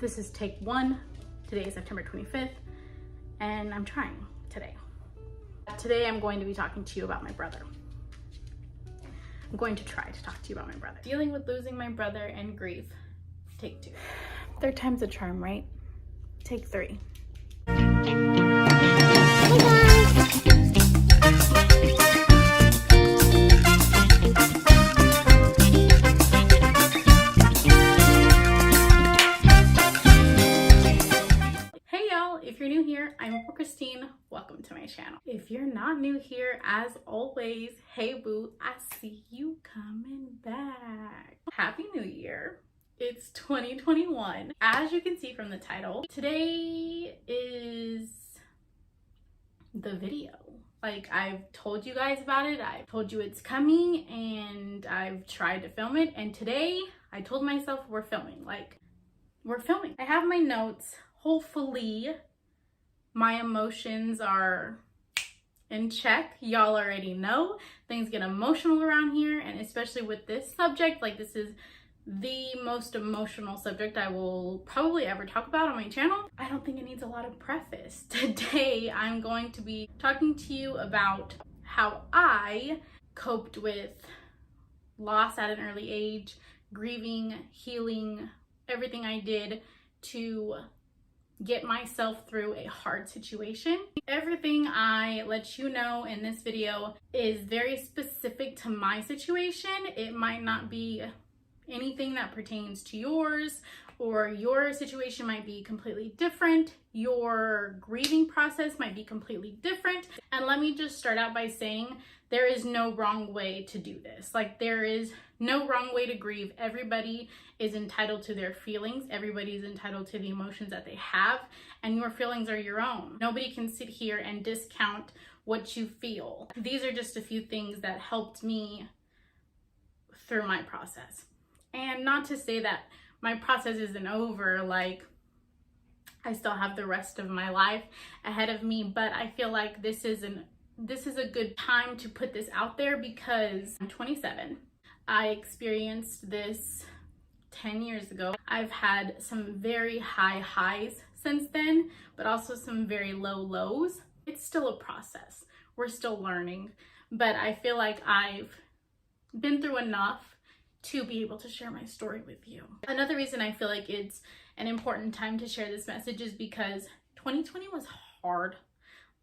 This is take one. Today is September 25th, and I'm trying today. Today I'm going to be talking to you about my brother. I'm going to try to talk to you about my brother. Dealing with losing my brother and grief. Take two. Third time's a charm, right? Take three. If you're new here, I'm Christine. Welcome to my channel. If you're not new here, as always, hey boo, I see you coming back. Happy New Year. It's 2021. As you can see from the title, today is the video. Like, I've told you guys about it. I've told you it's coming and I've tried to film it. And today I told myself we're filming. Like, we're filming. I have my notes. Hopefully my emotions are in check. Y'all already know things get emotional around here, and especially with this subject, like this is the most emotional subject I will probably ever talk about on my channel. I don't think it needs a lot of preface. Today I'm going to be talking to you about how I coped with loss at an early age, grieving, healing, everything I did to get myself through a hard situation. Everything I let you know in this video is very specific to my situation. It might not be anything that pertains to yours, or your situation might be completely different. Your grieving process might be completely different. And let me just start out by saying there is no wrong way to do this. Like, there is no wrong way to grieve. Everybody is entitled to their feelings. Everybody is entitled to the emotions that they have, and your feelings are your own. Nobody can sit here and discount what you feel. These are just a few things that helped me through my process. And not to say that my process isn't over, like I still have the rest of my life ahead of me, but I feel like this is a good time to put this out there because I'm 27. I experienced this 10 years ago. I've had some very high highs since then, but also some very low lows. It's still a process. We're still learning, but I feel like I've been through enough to be able to share my story with you. Another reason I feel like it's an important time to share this message is because 2020 was hard.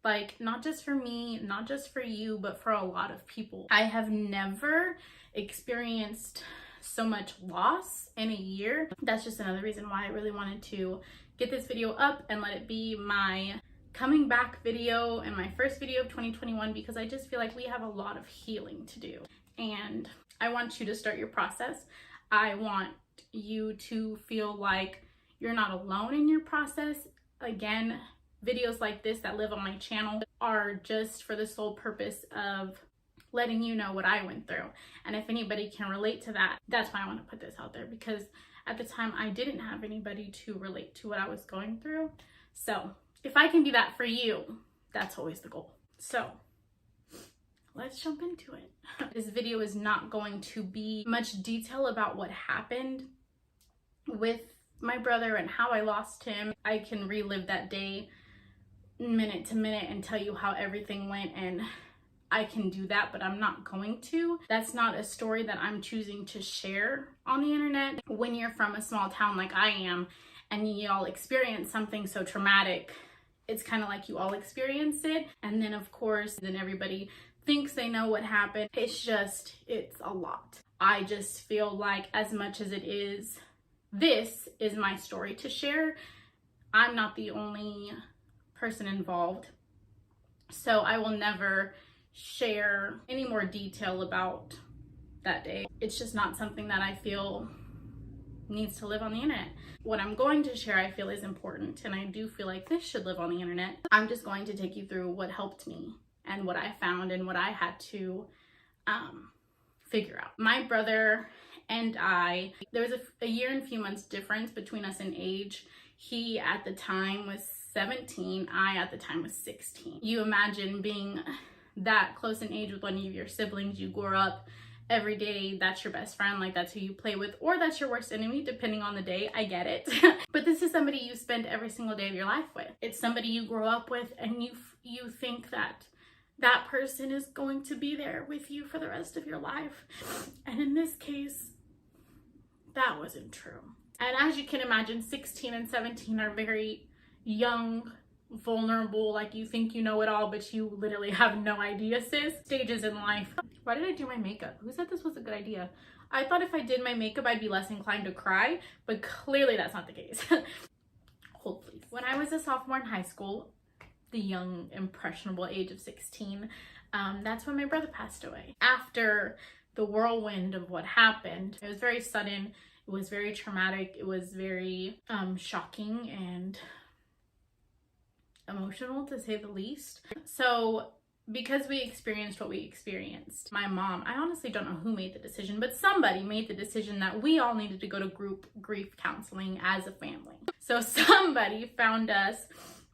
Like, not just for me, not just for you, but for a lot of people. I have never experienced so much loss in a year. That's just another reason why I really wanted to get this video up and let it be my coming back video and my first video of 2021, because I just feel like we have a lot of healing to do. And I want you to start your process. I want you to feel like you're not alone in your process. Again, videos like this that live on my channel are just for the sole purpose of letting you know what I went through. And if anybody can relate to that, that's why I want to put this out there, because at the time I didn't have anybody to relate to what I was going through. So if I can be that for you, that's always the goal. So let's jump into it. This video is not going to be much detail about what happened with my brother and how I lost him. I can relive that day minute to minute and tell you how everything went, and I can do that, but I'm not going to. That's not a story that I'm choosing to share on the internet. When you're from a small town like I am and y'all experience something so traumatic, it's kind of like you all experience it, and then of course then everybody thinks they know what happened. It's a lot. I just feel like, as much as it is, this is my story to share, I'm not the only person involved. So I will never share any more detail about that day. It's just not something that I feel needs to live on the internet. What I'm going to share I feel is important, and I do feel like this should live on the internet. I'm just going to take you through what helped me and what I found and what I had to figure out. My brother and I, there was a year and a few months difference between us in age. He at the time was 17, I at the time was 16. You imagine being that close in age with one of your siblings. You grow up every day that's your best friend, like that's who you play with, or that's your worst enemy, depending on the day. I get it. But this is somebody you spend every single day of your life with. It's somebody you grow up with, and you think that that person is going to be there with you for the rest of your life. And in this case, that wasn't true. And as you can imagine, 16 and 17 are very young, vulnerable, like you think you know it all, but you literally have no idea, sis. Stages in life. Why did I do my makeup? Who said this was a good idea? I thought if I did my makeup, I'd be less inclined to cry, but clearly that's not the case. Hold please. When I was a sophomore in high school, the young, impressionable age of 16, that's when my brother passed away. After the whirlwind of what happened, it was very sudden, it was very traumatic, it was very shocking and emotional, to say the least. So because we experienced what we experienced, my mom, I honestly don't know who made the decision, but somebody made the decision that we all needed to go to group grief counseling as a family. So somebody found us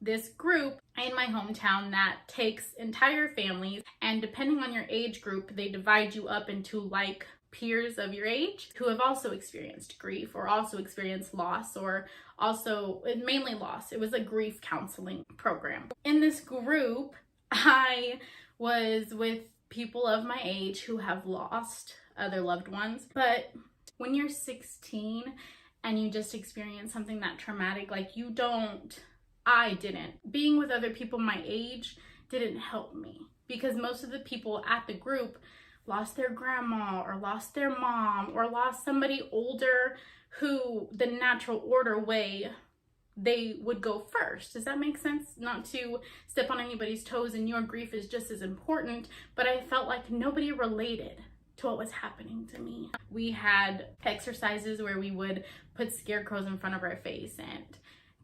this group in my hometown that takes entire families, and depending on your age group, they divide you up into like peers of your age who have also experienced grief or also experienced loss, or also mainly loss. It was a grief counseling program. In this group, I was with people of my age who have lost other loved ones. But when you're 16 and you just experience something that traumatic, like I didn't. Being with other people my age didn't help me, because most of the people at the group lost their grandma or lost their mom or lost somebody older who the natural order way they would go first. Does that make sense? Not to step on anybody's toes, and your grief is just as important, but I felt like nobody related to what was happening to me. We had exercises where we would put scarecrows in front of our face and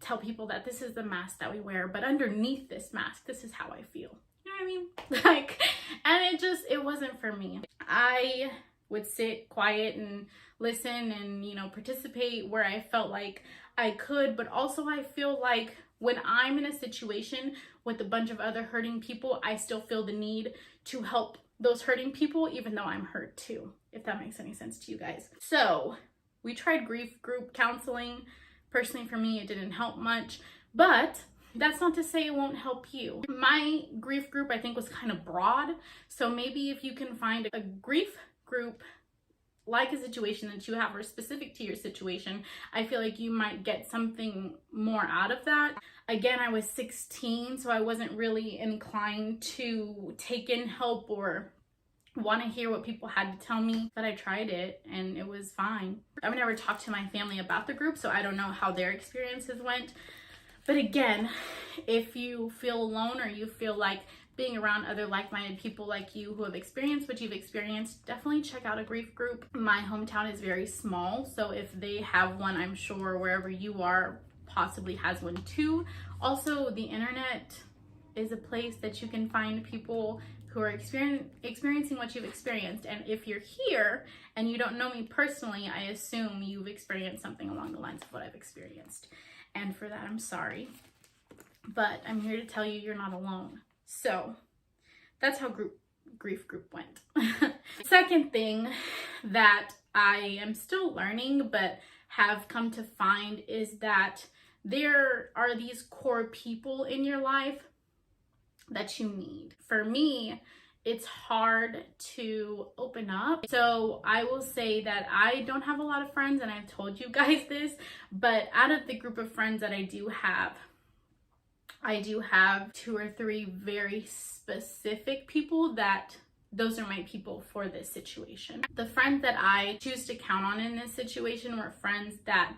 tell people that this is the mask that we wear, but underneath this mask, this is how I feel. You know what I mean? Like, and it wasn't for me. I would sit quiet and listen and, participate where I felt like I could, but also I feel like when I'm in a situation with a bunch of other hurting people, I still feel the need to help those hurting people, even though I'm hurt too, if that makes any sense to you guys. So we tried grief group counseling. Personally, for me, it didn't help much, but that's not to say it won't help you. My grief group, I think, was kind of broad. So maybe if you can find a grief group like a situation that you have or specific to your situation, I feel like you might get something more out of that. Again, I was 16, so I wasn't really inclined to take in help or want to hear what people had to tell me, but I tried it and it was fine. I've never talked to my family about the group, so I don't know how their experiences went. But again, if you feel alone or you feel like being around other like-minded people like you who have experienced what you've experienced, definitely check out a grief group. My hometown is very small, so if they have one, I'm sure wherever you are possibly has one too. Also, the internet is a place that you can find people who are experiencing what you've experienced. And if you're here and you don't know me personally, I assume you've experienced something along the lines of what I've experienced. And for that, I'm sorry. But I'm here to tell you you're not alone. So that's how grief group went. Second thing that I am still learning but have come to find is that there are these core people in your life that you need. For me, it's hard to open up. So I will say that I don't have a lot of friends, and I've told you guys this, but out of the group of friends that I do have 2 or 3 very specific people that those are my people for this situation. The friends that I choose to count on in this situation were friends that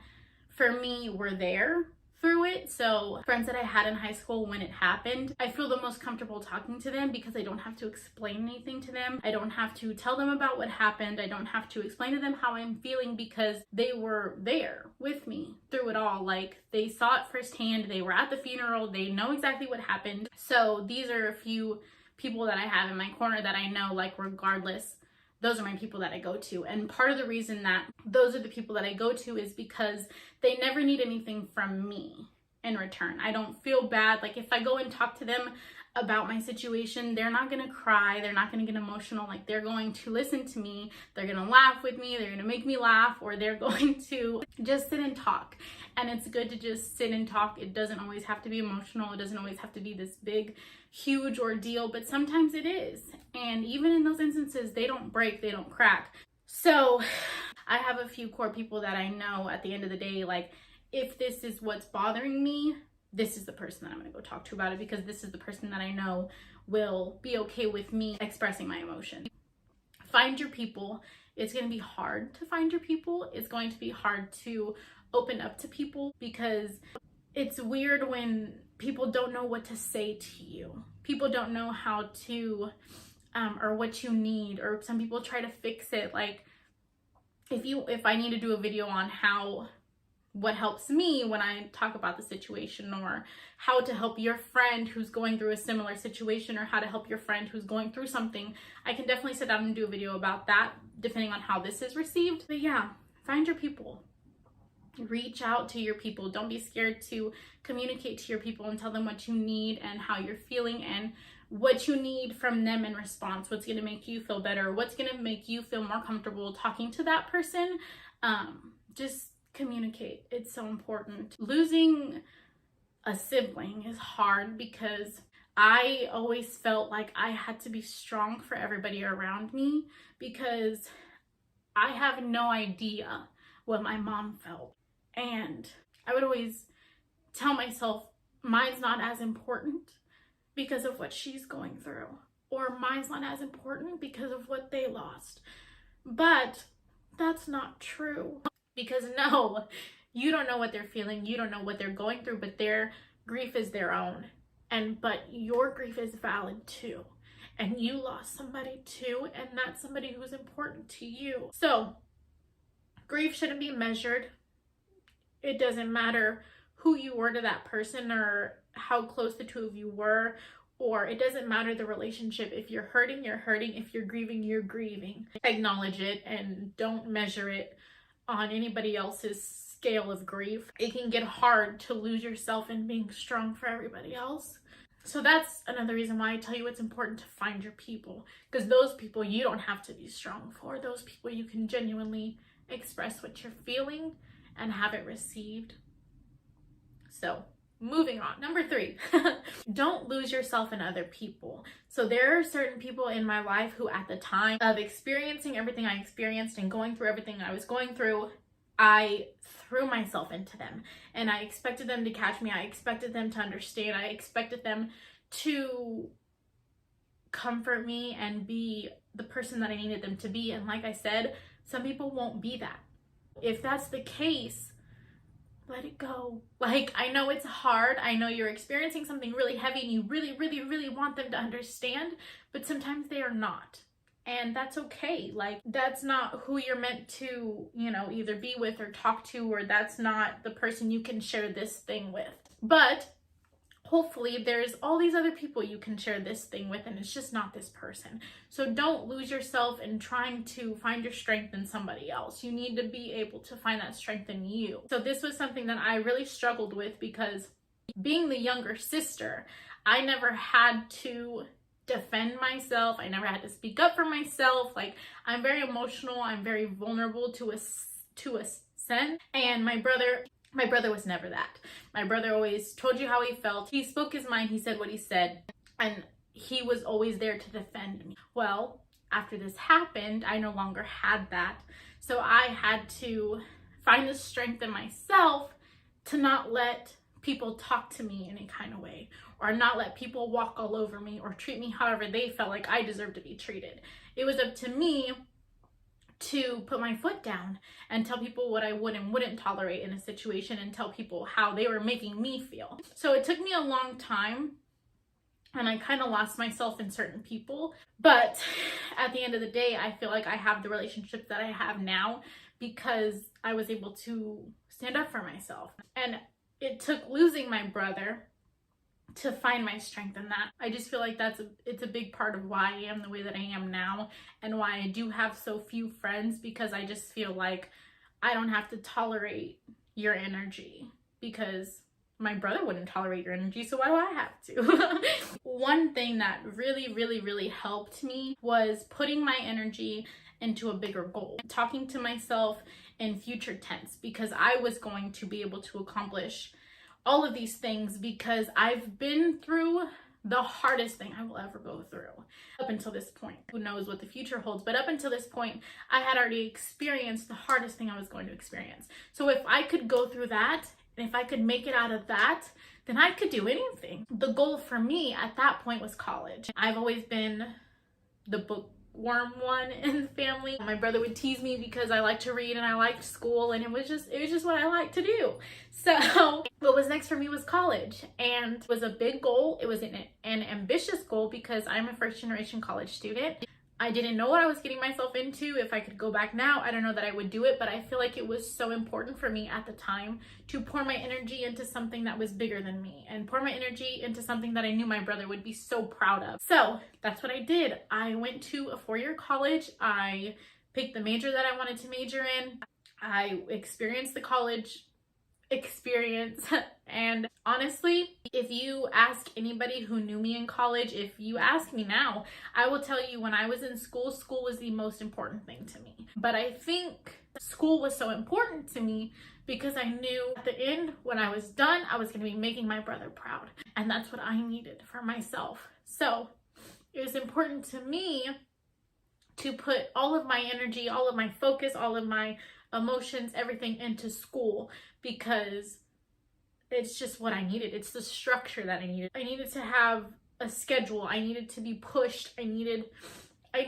for me were there through it. So friends that I had in high school when it happened, I feel the most comfortable talking to them because I don't have to explain anything to them. I don't have to tell them about what happened. I don't have to explain to them how I'm feeling because they were there with me through it all. Like, they saw it firsthand. They were at the funeral. They know exactly what happened. So these are a few people that I have in my corner that I know, like, regardless, those are my people that I go to. And part of the reason that those are the people that I go to is because they never need anything from me. in return. I don't feel bad. Like if I go and talk to them about my situation, they're not gonna cry, they're not gonna get emotional. Like they're going to listen to me, they're gonna laugh with me, they're gonna make me laugh, or they're going to just sit and talk. And it's good to just sit and talk. It doesn't always have to be emotional, it doesn't always have to be this big huge ordeal, but sometimes it is. And even in those instances, they don't break, they don't crack. So I have a few core people that I know at the end of the day, like if this is what's bothering me, this is the person that I'm going to go talk to about it, because this is the person that I know will be okay with me expressing my emotions. Find your people. It's going to be hard to find your people. It's going to be hard to open up to people, because it's weird when people don't know what to say to you. People don't know how to, or what you need, or some people try to fix it. Like if I need to do a video on what helps me when I talk about the situation, or how to help your friend who's going through a similar situation, or how to help your friend who's going through something, I can definitely sit down and do a video about that, depending on how this is received. But yeah, find your people. Reach out to your people. Don't be scared to communicate to your people and tell them what you need and how you're feeling and what you need from them in response. What's going to make you feel better? What's going to make you feel more comfortable talking to that person? Just communicate. It's so important. Losing a sibling is hard, because I always felt like I had to be strong for everybody around me, because I have no idea what my mom felt. And I would always tell myself, mine's not as important because of what she's going through, or mine's not as important because of what they lost. But that's not true, because no, you don't know what they're feeling, you don't know what they're going through, but their grief is their own. But your grief is valid too. And you lost somebody too, and that's somebody who's important to you. So grief shouldn't be measured. It doesn't matter who you were to that person, or how close the two of you were, or it doesn't matter the relationship. If you're hurting, you're hurting. If you're grieving, you're grieving. Acknowledge it and don't measure it on anybody else's scale of grief. It can get hard to lose yourself in being strong for everybody else. So that's another reason why I tell you it's important to find your people, because those people you don't have to be strong for. Those people you can genuinely express what you're feeling and have it received. So moving on. Number 3, don't lose yourself in other people. So there are certain people in my life who, at the time of experiencing everything I experienced and going through everything I was going through, I threw myself into them, and I expected them to catch me. I expected them to understand. I expected them to comfort me and be the person that I needed them to be. And like I said, some people won't be that. If that's the case, let it go. Like, I know it's hard. I know you're experiencing something really heavy and you really, really, really want them to understand, but sometimes they are not. And that's okay. Like, that's not who you're meant to, either be with or talk to, or that's not the person you can share this thing with. But hopefully there's all these other people you can share this thing with, and it's just not this person. So don't lose yourself in trying to find your strength in somebody else. You need to be able to find that strength in you. So this was something that I really struggled with, because being the younger sister, I never had to defend myself. I never had to speak up for myself. Like, I'm very emotional. I'm very vulnerable to a sense. And my brother was never that. My brother always told you how he felt. He spoke his mind. He said what he said. And he was always there to defend me. Well, after this happened, I no longer had that. So I had to find the strength in myself to not let people talk to me in a kind of way, or not let people walk all over me or treat me however they felt like I deserved to be treated. It was up to me to put my foot down and tell people what I would and wouldn't tolerate in a situation, and tell people how they were making me feel. So it took me a long time, and I kind of lost myself in certain people. But at the end of the day, I feel like I have the relationships that I have now because I was able to stand up for myself. And it took losing my brother to find my strength in that. I just feel like it's a big part of why I am the way that I am now, and why I do have so few friends, because I just feel like I don't have to tolerate your energy, because my brother wouldn't tolerate your energy, so why do I have to? One thing that really helped me was putting my energy into a bigger goal, talking to myself in future tense, because I was going to be able to accomplish all of these things, because I've been through the hardest thing I will ever go through up until this point. Who knows what the future holds, but up until this point, I had already experienced the hardest thing I was going to experience. So if I could go through that, and if I could make it out of that, then I could do anything. The goal for me at that point was college. I've always been the bookworm one in the family. My brother would tease me because I liked to read and I liked school, and it was just what I liked to do. So what was next for me was college, and it was a big goal. It was an ambitious goal because I'm a first generation college student. I didn't know what I was getting myself into. If I could go back now, I don't know that I would do it, but I feel like it was so important for me at the time to pour my energy into something that was bigger than me, and pour my energy into something that I knew my brother would be so proud of. So that's what I did. I went to a 4-year college. I picked the major that I wanted to major in. I experienced the college experience. And honestly, if you ask anybody who knew me in college, if you ask me now, I will tell you when I was in school, school was the most important thing to me. But I think school was so important to me because I knew at the end, when I was done, I was going to be making my brother proud. And that's what I needed for myself. So it was important to me to put all of my energy, all of my focus, all of my emotions, everything into school, because it's just what I needed. It's the structure that I needed. I needed to have a schedule. I needed to be pushed. I needed it. I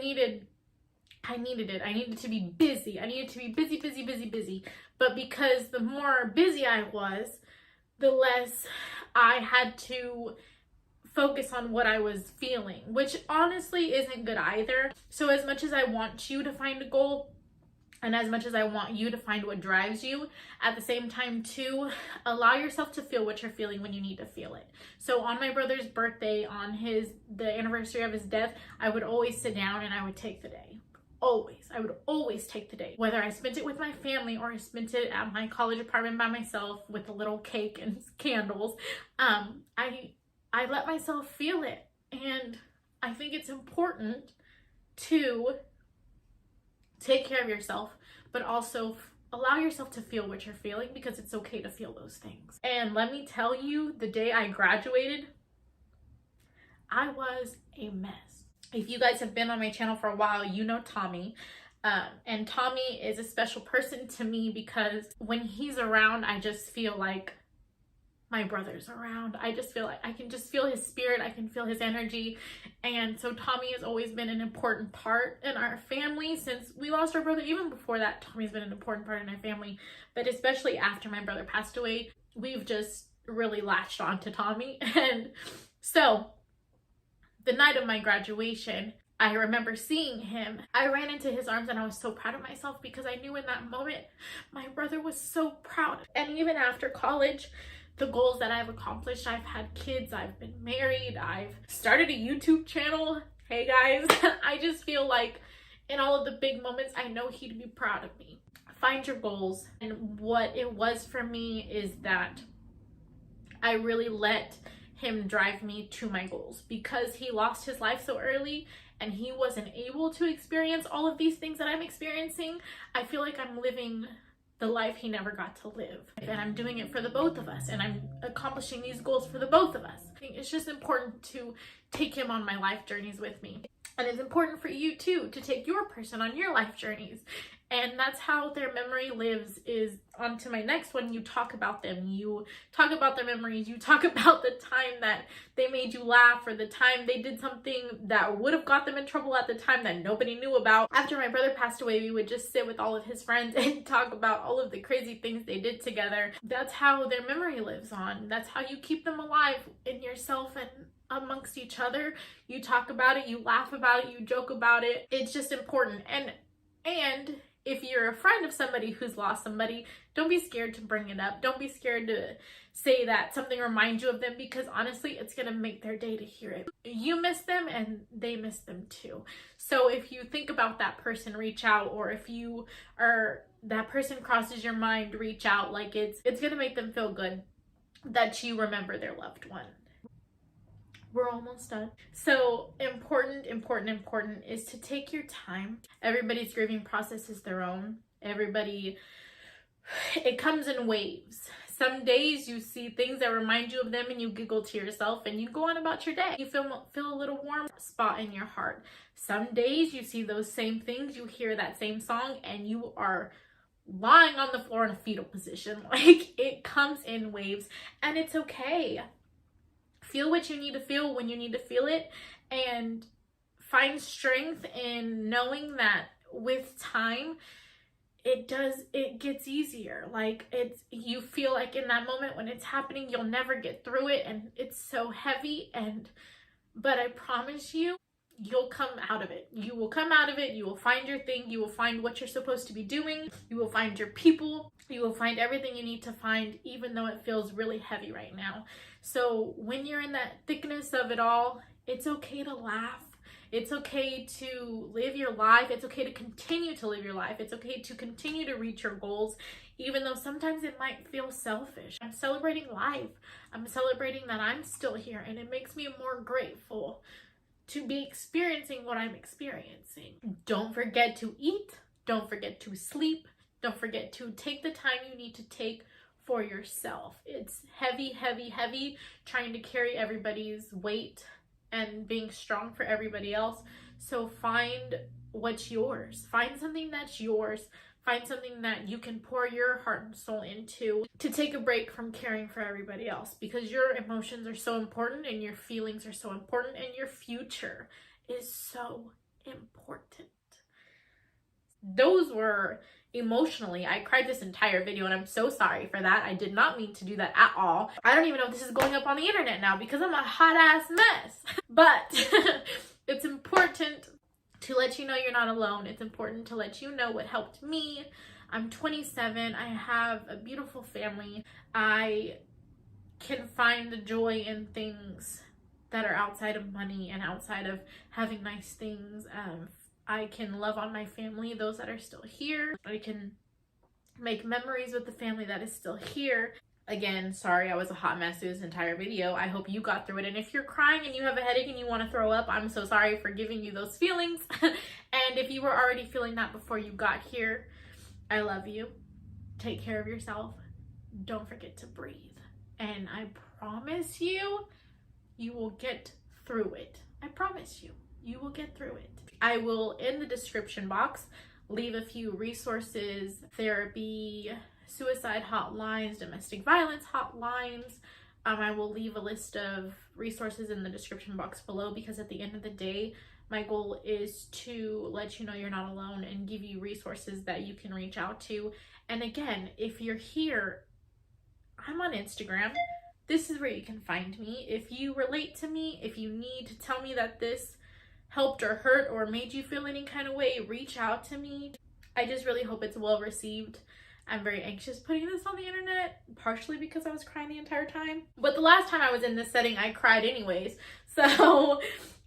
needed to be busy. I needed to be busy. But because the more busy I was, the less I had to focus on what I was feeling, which honestly isn't good either. So as much as I want you to find a goal, and as much as I want you to find what drives you, at the same time too, allow yourself to feel what you're feeling when you need to feel it. So on my brother's birthday, on the anniversary of his death, I would always sit down and I would take the day. Always. I would always take the day. Whether I spent it with my family or I spent it at my college apartment by myself with a little cake and candles, I let myself feel it. And I think it's important to take care of yourself, but also allow yourself to feel what you're feeling, because it's okay to feel those things. And let me tell you, the day I graduated, I was a mess. If you guys have been on my channel for a while, you know Tommy. And Tommy is a special person to me because when he's around, I just feel like my brother's around. I just feel like I can just feel his spirit. I can feel his energy. And so Tommy has always been an important part in our family since we lost our brother. Even before that, Tommy's been an important part in our family. But especially after my brother passed away, we've just really latched on to Tommy. And so the night of my graduation, I remember seeing him. I ran into his arms and I was so proud of myself because I knew in that moment my brother was so proud. And even after college, the goals that I've accomplished, I've had kids, I've been married, I've started a YouTube channel. Hey guys, I just feel like in all of the big moments, I know he'd be proud of me. Find your goals. And what it was for me is that I really let him drive me to my goals, because he lost his life so early and he wasn't able to experience all of these things that I'm experiencing. I feel like I'm living the life he never got to live. And I'm doing it for the both of us, and I'm accomplishing these goals for the both of us. I think it's just important to take him on my life journeys with me. And it's important for you too, to take your person on your life journeys. And that's how their memory lives, is onto my next one. You talk about them, you talk about their memories, you talk about the time that they made you laugh, or the time they did something that would have got them in trouble at the time that nobody knew about. After my brother passed away, we would just sit with all of his friends and talk about all of the crazy things they did together. That's how their memory lives on. That's how you keep them alive in yourself and amongst each other. You talk about it, you laugh about it, you joke about it. It's just important. And if you're a friend of somebody who's lost somebody, don't be scared to bring it up. Don't be scared to say that something reminds you of them, because honestly, it's going to make their day to hear it. You miss them and they miss them too. So if you think about that person, reach out. Or if that person crosses your mind, reach out. Like it's going to make them feel good. that you remember their loved one. We're almost done. So important is to take your time. Everybody's grieving process is their own. It comes in waves. Some days you see things that remind you of them and you giggle to yourself and you go on about your day. You feel a little warm spot in your heart. Some days you see those same things, you hear that same song, and you are lying on the floor in a fetal position. Like, it comes in waves, and it's okay. Feel what you need to feel when you need to feel it, and find strength in knowing that with time, it gets easier. Like, you feel like in that moment when it's happening, you'll never get through it, and it's so heavy, but I promise you, you'll come out of it. You will come out of it. You will find your thing. You will find what you're supposed to be doing. You will find your people. You will find everything you need to find, even though it feels really heavy right now. So when you're in that thickness of it all, it's okay to laugh. It's okay to live your life. It's okay to continue to live your life. It's okay to continue to reach your goals, even though sometimes it might feel selfish. I'm celebrating life. I'm celebrating that I'm still here, and it makes me more grateful to be experiencing what I'm experiencing. Don't forget to eat. Don't forget to sleep. Don't forget to take the time you need to take for yourself. It's heavy trying to carry everybody's weight and being strong for everybody else. So find what's yours. Find something that's yours. Find something that you can pour your heart and soul into, to take a break from caring for everybody else, because your emotions are so important and your feelings are so important and your future is so important. Those were emotionally, I cried this entire video, and I'm so sorry for that. I did not mean to do that at all. I don't even know if this is going up on the internet now because I'm a hot ass mess. But it's important to let you know you're not alone. It's important to let you know what helped me. I'm 27. I have a beautiful family. I can find the joy in things that are outside of money and outside of having nice things. I can love on my family, those that are still here. I can make memories with the family that is still here. Again, sorry I was a hot mess through this entire video. I hope you got through it. And if you're crying and you have a headache and you want to throw up, I'm so sorry for giving you those feelings. And if you were already feeling that before you got here, I love you. Take care of yourself. Don't forget to breathe. And I promise you, you will get through it. I promise you, you will get through it. I will, in the description box, leave a few resources, therapy, suicide hotlines, domestic violence hotlines. I will leave a list of resources in the description box below, because at the end of the day, my goal is to let you know you're not alone and give you resources that you can reach out to. And again, if you're here, I'm on Instagram. This is where you can find me. If you relate to me, if you need to tell me that this helped or hurt or made you feel any kind of way, reach out to me. I just really hope it's well received. I'm very anxious putting this on the internet, partially because I was crying the entire time. But the last time I was in this setting, I cried anyways. So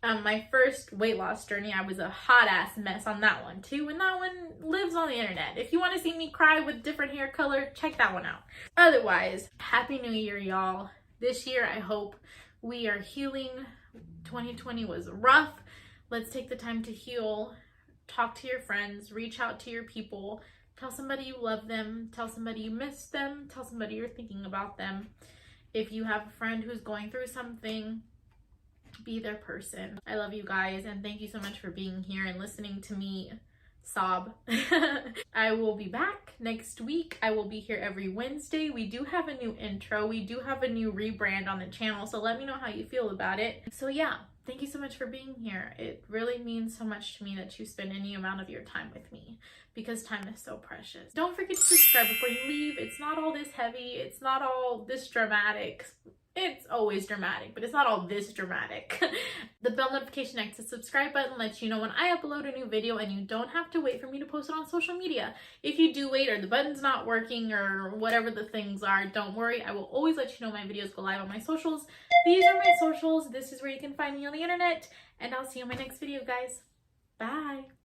my first weight loss journey, I was a hot ass mess on that one too. And that one lives on the internet. If you want to see me cry with different hair color, check that one out. Otherwise, Happy New Year, y'all. This year, I hope we are healing. 2020 was rough. Let's take the time to heal. Talk to your friends. Reach out to your people. Tell somebody you love them. Tell somebody you miss them. Tell somebody you're thinking about them. If you have a friend who's going through something, be their person. I love you guys, and thank you so much for being here and listening to me sob. I will be back next week. I will be here every Wednesday. We do have a new intro. We do have a new rebrand on the channel, so let me know how you feel about it. So yeah, thank you so much for being here. It really means so much to me that you spend any amount of your time with me, because time is so precious. Don't forget to subscribe before you leave. It's not all this heavy. It's not all this dramatic. It's always dramatic, but it's not all this dramatic. The bell notification next to the subscribe button lets you know when I upload a new video, and you don't have to wait for me to post it on social media. If you do wait, or the button's not working, or whatever the things are, don't worry. I will always let you know my videos go live on my socials. These are my socials. This is where you can find me on the internet, and I'll see you in my next video, guys. Bye.